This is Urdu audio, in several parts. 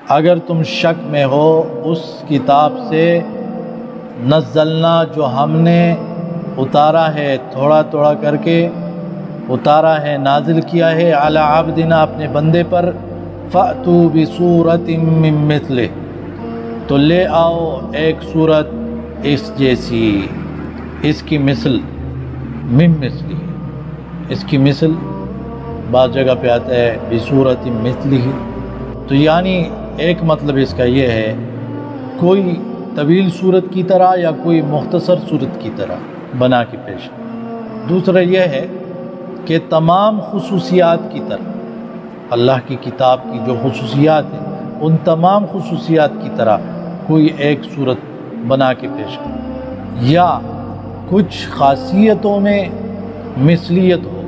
اگر تم شک میں ہو اس کتاب سے نزلنا جو ہم نے اتارا ہے، تھوڑا تھوڑا کر کے اتارا ہے، نازل کیا ہے، علی عبدنا اپنے بندے پر، فأتوا بسورۃ من مثلہ تو لے آؤ ایک صورت اس جیسی، اس کی مثل، من مثلہ اس کی مثل بعض جگہ پہ آتا ہے بصورت مثلہ، تو یعنی ایک مطلب اس کا یہ ہے کوئی طویل صورت کی طرح یا کوئی مختصر صورت کی طرح بنا کے پیش۔ دوسرا یہ ہے کہ تمام خصوصیات کی طرح، اللہ کی کتاب کی جو خصوصیات ہیں ان تمام خصوصیات کی طرح کوئی ایک صورت بنا کے پیش کرے، یا کچھ خاصیتوں میں مثلیت ہو،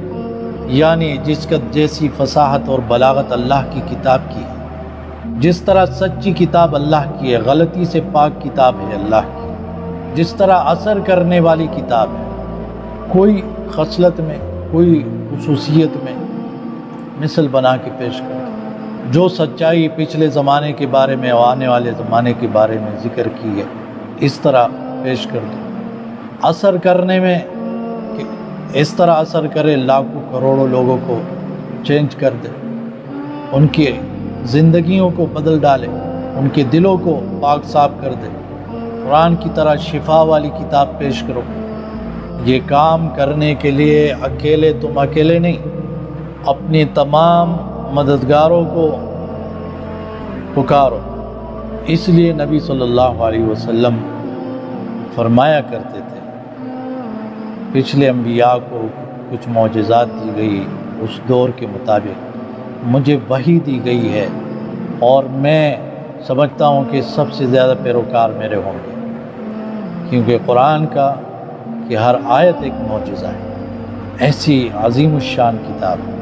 یعنی جس کا جیسی فصاحت اور بلاغت اللہ کی کتاب کی ہے، جس طرح سچی کتاب اللہ کی ہے، غلطی سے پاک کتاب ہے اللہ کی، جس طرح اثر کرنے والی کتاب ہے، کوئی خصلت میں کوئی خصوصیت میں مثل بنا کے پیش کر دو، جو سچائی پچھلے زمانے کے بارے میں اور آنے والے زمانے کے بارے میں ذکر کی ہے اس طرح پیش کر دو، اثر کرنے میں کہ اس طرح اثر کرے، لاکھوں کروڑوں لوگوں کو چینج کر دے، ان کی زندگیوں کو بدل ڈالے، ان کے دلوں کو پاک صاف کر دے، قرآن کی طرح شفا والی کتاب پیش کرو۔ یہ کام کرنے کے لیے تم اکیلے نہیں، اپنے تمام مددگاروں کو پکارو۔ اس لیے نبی صلی اللہ علیہ وسلم فرمایا کرتے تھے، پچھلے انبیاء کو کچھ معجزات دی گئی اس دور کے مطابق، مجھے وحی دی گئی ہے اور میں سمجھتا ہوں کہ سب سے زیادہ پیروکار میرے ہوں گے، کیونکہ قرآن کا کہ ہر آیت ایک معجزہ ہے، ایسی عظیم الشان کتاب ہے۔